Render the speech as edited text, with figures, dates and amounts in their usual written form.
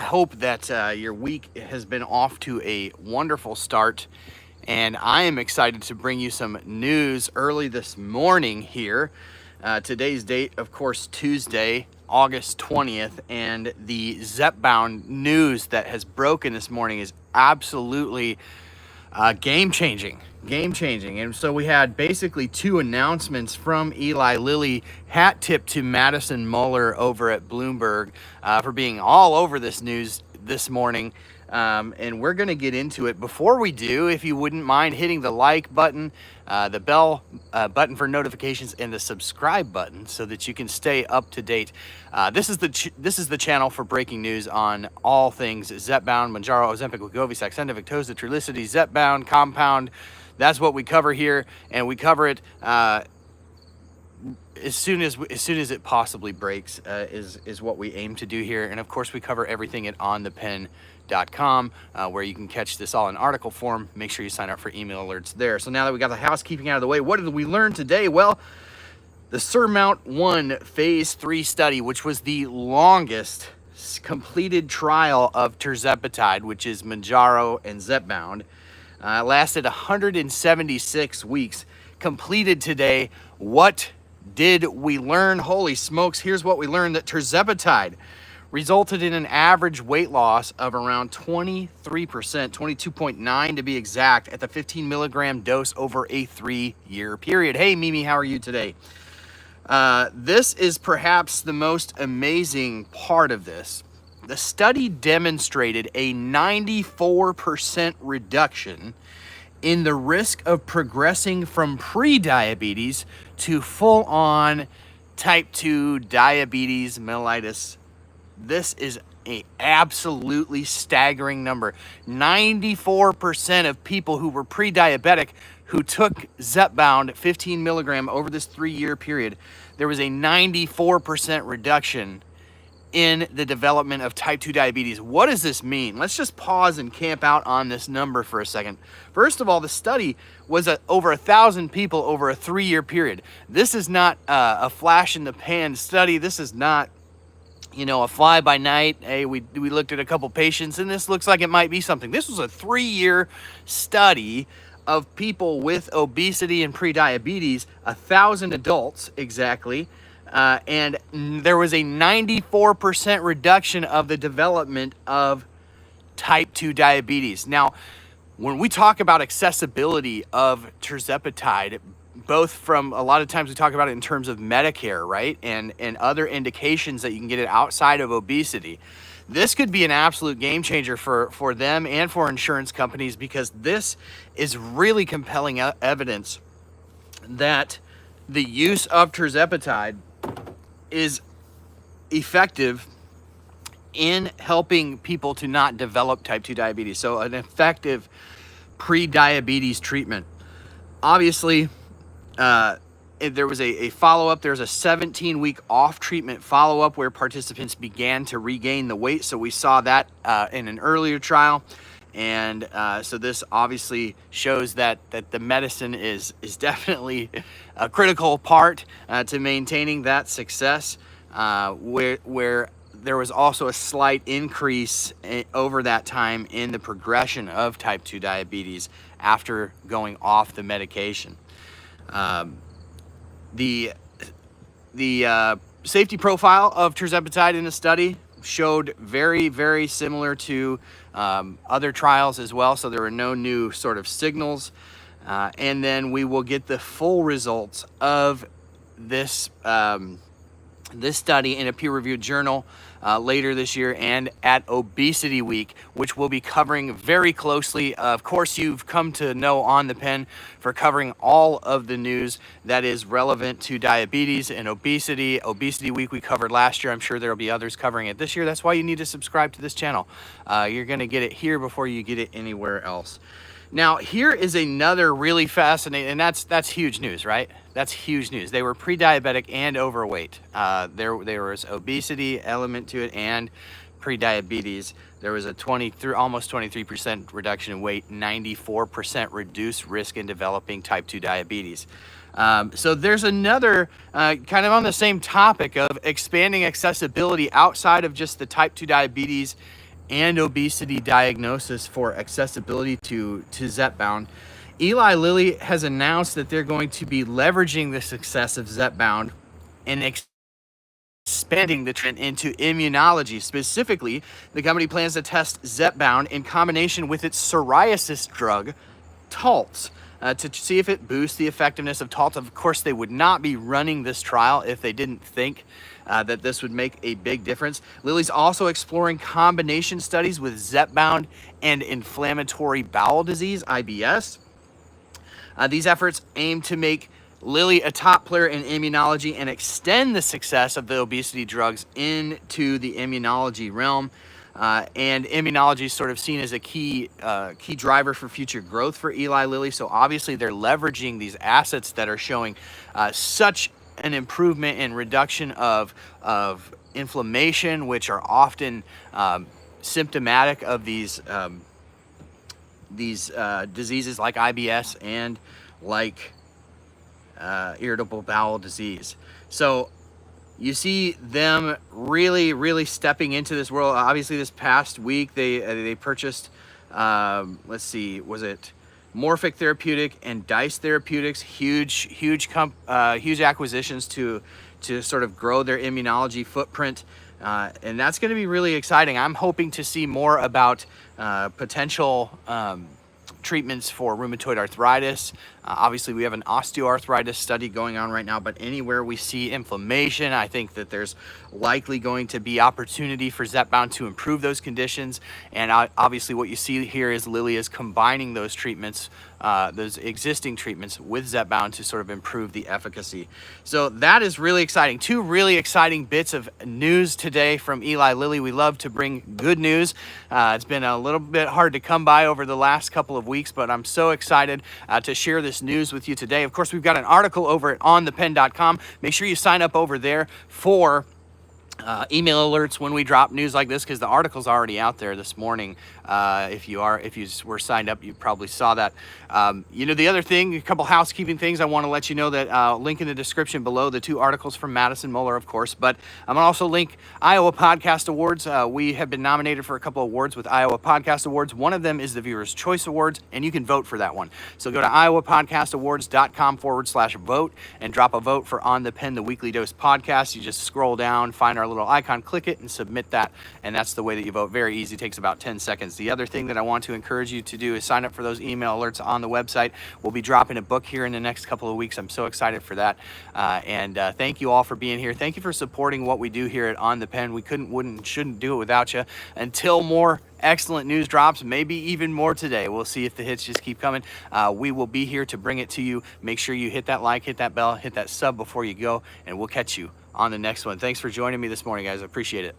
I hope that your week has been off to a wonderful start, and I am excited to bring you some news early this morning here. Today's date, of course, Tuesday, August 20th, and the Zepbound news that has broken this morning is absolutely game-changing. And so we had basically two announcements from Eli Lilly. Hat tip to Madison Muller over at Bloomberg for being all over this news this morning. And we're going to get into it. Before we do, if you wouldn't mind hitting the like button, the bell button for notifications, and the subscribe button so that you can stay up to date. This is the channel for breaking news on all things Zepbound, Mounjaro, Ozempic, Wegovy, Saxenda, Victoza, Trulicity, Zepbound, Compound. That's what we cover here, and we cover it as soon as it possibly breaks. Is what we aim to do here, and of course we cover everything at onthepen.com, where you can catch this all in article form. Make sure you sign up for email alerts there. So now that we got the housekeeping out of the way, what did we learn today? Well, the SURMOUNT-1 phase 3 study, which was the longest completed trial of Tirzepatide, which is Mounjaro and Zepbound, lasted 176 weeks, completed today. What did we learn? Holy smokes, here's what we learned: that Tirzepatide resulted in an average weight loss of around 23%, 22.9 to be exact, at the 15 milligram dose over a 3-year period. Hey, Mimi, how are you today? This is perhaps the most amazing part of this. The study demonstrated a 94% reduction in the risk of progressing from pre-diabetes to full-on type 2 diabetes mellitus. This is an absolutely staggering number. 94% of people who were pre-diabetic who took Zepbound 15 milligram over this 3-year period, there was a 94% reduction in the development of type 2 diabetes. What does this mean? Let's just pause and camp out on this number for a second. First of all, the study was over 1,000 people over a 3-year period. This is not a flash in the pan study. This is not, you know, a fly by night. Hey, we looked at a couple patients and this looks like it might be something. This was a 3-year study of people with obesity and pre-diabetes, 1,000 adults exactly. And there was a 94% reduction of the development of type 2 diabetes. Now, when we talk about accessibility of Tirzepatide, both from, a lot of times we talk about it in terms of Medicare, right? And other indications that you can get it outside of obesity. This could be an absolute game changer for them and for insurance companies, because this is really compelling evidence that the use of Tirzepatide is effective in helping people to not develop type 2 diabetes. So an effective pre-diabetes treatment. Obviously, there was a follow-up. There's a 17-week off-treatment follow-up where participants began to regain the weight. So we saw that in an earlier trial. And so this obviously shows that the medicine is definitely a critical part to maintaining that success, where there was also a slight increase over that time in the progression of type 2 diabetes after going off the medication. The safety profile of Tirzepatide in the study showed very, very similar to other trials as well. So there were no new sort of signals. And then we will get the full results of this this study in a peer-reviewed journal later this year, and at Obesity Week, which we'll be covering very closely. Of course, you've come to know On the Pen for covering all of the news that is relevant to diabetes and obesity. Obesity Week we covered last year. I'm sure there'll be others covering it this year. That's why you need to subscribe to this channel. You're going to get it here before you get it anywhere else. Now, here is another really fascinating, and that's huge news, right? That's huge news. They were pre-diabetic and overweight. There was obesity element to it and pre-diabetes. There was a almost 23% reduction in weight, 94% reduced risk in developing type 2 diabetes. So there's another kind of on the same topic of expanding accessibility outside of just the type 2 diabetes and obesity diagnosis for accessibility to Zepbound, Eli Lilly has announced that they're going to be leveraging the success of Zepbound and expanding the trend into immunology. Specifically, the company plans to test Zepbound in combination with its psoriasis drug, Taltz, to see if it boosts the effectiveness of Taltz. Of course, they would not be running this trial if they didn't think that this would make a big difference. Lilly's also exploring combination studies with Zepbound and inflammatory bowel disease, IBS. These efforts aim to make Lilly a top player in immunology and extend the success of the obesity drugs into the immunology realm. And immunology is sort of seen as a key driver for future growth for Eli Lilly. So obviously they're leveraging these assets that are showing such an improvement in reduction of inflammation, which are often symptomatic of these diseases like IBS and like irritable bowel disease. So you see them really stepping into this world. Obviously, this past week they purchased, let's see, was it Morphic Therapeutic and Dice Therapeutics? Huge acquisitions to sort of grow their immunology footprint, and that's going to be really exciting. I'm hoping to see more about potential treatments for rheumatoid arthritis. Obviously, we have an osteoarthritis study going on right now, but anywhere we see inflammation, I think that there's likely going to be opportunity for Zepbound to improve those conditions. And obviously what you see here is Lilly is combining those treatments, those existing treatments with Zepbound to sort of improve the efficacy. So that is really exciting. Two really exciting bits of news today from Eli Lilly. We love to bring good news. It's been a little bit hard to come by over the last couple of weeks, but I'm so excited to share this news with you today. Of course, we've got an article over at onthepen.com. Make sure you sign up over there for email alerts when we drop news like this, because the article's already out there this morning. If you were signed up, you probably saw that. You know, the other thing, a couple housekeeping things, I want to let you know that link in the description below, the two articles from Madison, Muller, of course, but I'm gonna also link Iowa Podcast Awards. We have been nominated for a couple awards with Iowa Podcast Awards. One of them is the Viewers' Choice Awards, and you can vote for that one. So go to iowapodcastawards.com/vote and drop a vote for On the Pen, the Weekly Dose podcast. You just scroll down, find our little icon, click it, and submit that, and that's the way that you vote. Very easy, takes about 10 seconds. The other thing that I want to encourage you to do is sign up for those email alerts on the website. We'll be dropping a book here in the next couple of weeks. I'm so excited for that. And thank you all for being here. Thank you for supporting what we do here at On the Pen. We couldn't, wouldn't, shouldn't do it without you. Until more excellent news drops, maybe even more today. We'll see if the hits just keep coming. We will be here to bring it to you. Make sure you hit that like, hit that bell, hit that sub before you go, and we'll catch you on the next one. Thanks for joining me this morning, guys. I appreciate it.